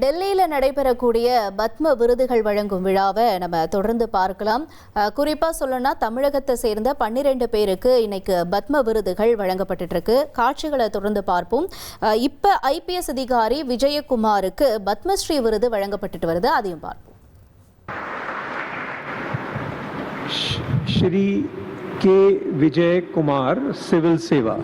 டெல்லியில் நடைபெறக்கூடிய பத்ம விருதுகள் வழங்கும் விழாவை நம்ம தொடர்ந்து பார்க்கலாம். குறிப்பாக சொல்லணும்னா தமிழகத்தை சேர்ந்த 12 பேருக்கு இன்னைக்கு பத்ம விருதுகள் வழங்கப்பட்டு இருக்கு. காட்சிகளை தொடர்ந்து பார்ப்போம். இப்ப IPS அதிகாரி விஜயகுமாருக்கு பத்மஸ்ரீ விருது வழங்கப்பட்டு வருது, அதையும் பார்ப்போம். श्री के विजय कुमार सिविल सेवा।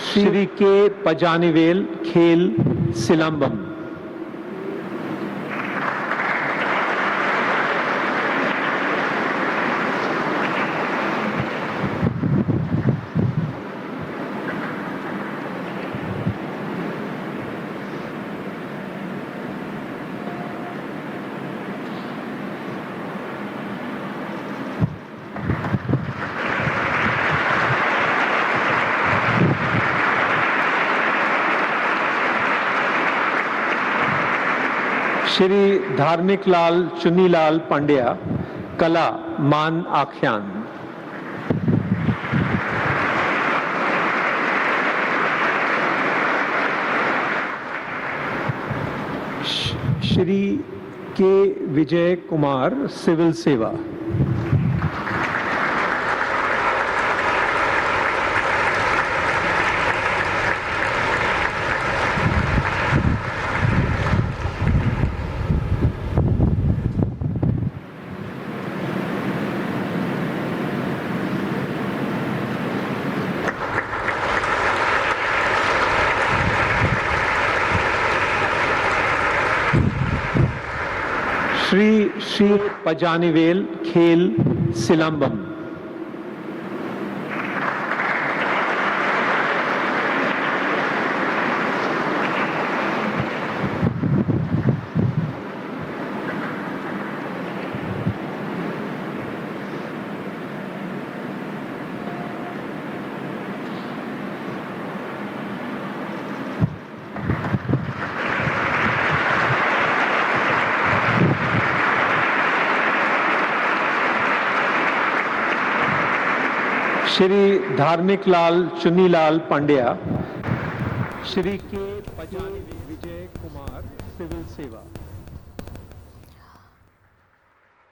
श्री के पजानीवेल खेल सिलंबम। श्री धार्मिक लाल चुन्नीलाल पांड्या कला मान आख्यान। श्री के विजय कुमार सिविल सेवा। श्री पजानीवेल खेल सिलंबम। श्री धार्मिक लाल चुन्नीलाल पांड्या श्री के पजानीवेल विजय कुमार सिविल सेवा।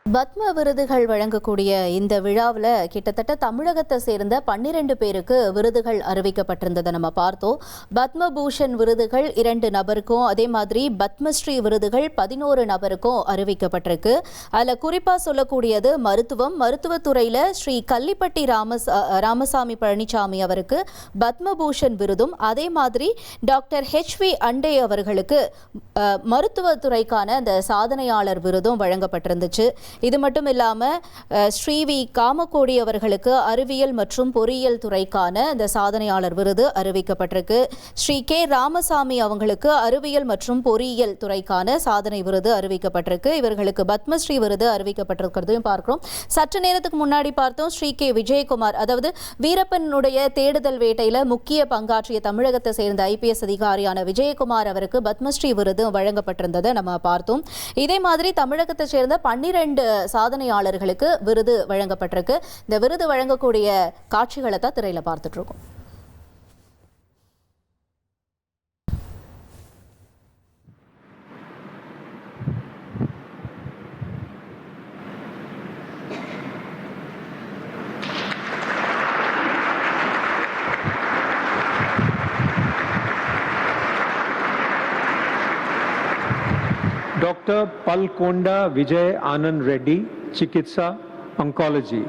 பத்ம விருதுகள் வழங்கக்கூடிய இந்த விழாவில் கிட்டத்தட்ட தமிழகத்தை சேர்ந்த 12 பேருக்கு விருதுகள் அறிவிக்கப்பட்டிருந்ததை நம்ம பார்த்தோம். பத்மபூஷன் விருதுகள் 2 நபருக்கும், அதே மாதிரி பத்மஸ்ரீ விருதுகள் 11 நபருக்கும் அறிவிக்கப்பட்டிருக்கு. அதில் குறிப்பாக சொல்லக்கூடியது மருத்துவத்துறையில் ஸ்ரீ கள்ளிப்பட்டி ராமசாமி பழனிசாமி அவருக்கு பத்மபூஷன் விருதும், அதே மாதிரி டாக்டர் HV அண்டே அவர்களுக்கு மருத்துவத்துறைக்கான அந்த சாதனையாளர் விருதும் வழங்கப்பட்டிருந்துச்சு. இது மட்டும் இல்லாமல் ஸ்ரீவி காமகோடி அவர்களுக்கு அறிவியல் மற்றும் பொறியியல் துறைக்கான இந்த சாதனையாளர் விருது அறிவிக்கப்பட்டிருக்கு. ஸ்ரீ கே ராமசாமி அவங்களுக்கு அறிவியல் மற்றும் பொறியியல் துறைக்கான சாதனை விருது அறிவிக்கப்பட்டிருக்கு. இவர்களுக்கு பத்மஸ்ரீ விருது அறிவிக்கப்பட்டிருக்கிறதையும் பார்க்கிறோம். சற்று நேரத்துக்கு முன்னாடி பார்த்தோம் ஸ்ரீ கே விஜயகுமார், அதாவது வீரப்பனுடைய தேடுதல் வேட்டையில் முக்கிய பங்காற்றிய தமிழகத்தை சேர்ந்த IPS அதிகாரியான விஜயகுமார் அவருக்கு பத்மஸ்ரீ விருது வழங்கப்பட்டிருந்ததை நம்ம பார்த்தோம். இதே மாதிரி தமிழகத்தை சேர்ந்த 12 சாதனையாளர்களுக்கு விருது வழங்கப்பட்டிருக்கு. இந்த விருது வழங்கக்கூடிய காட்சிகளை தான் திரையில பார்த்துட்டு இருக்கோம். डॉक्टर पलकोंडा विजय आनंद रेड्डी चिकित्सा ऑन्कोलॉजी।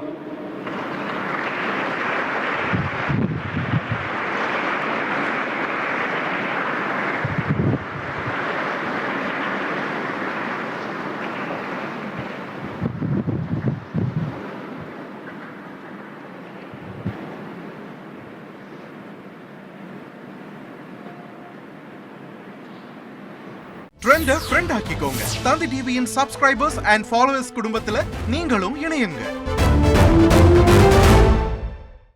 ஃப்ரெண்ட் ஆக்கிக்கோங்க. தந்தி டிவியின் சப்ஸ்கிரைபர்ஸ் அண்ட் ஃபாலோவர்ஸ் குடும்பத்துல நீங்களும் இணையுங்க.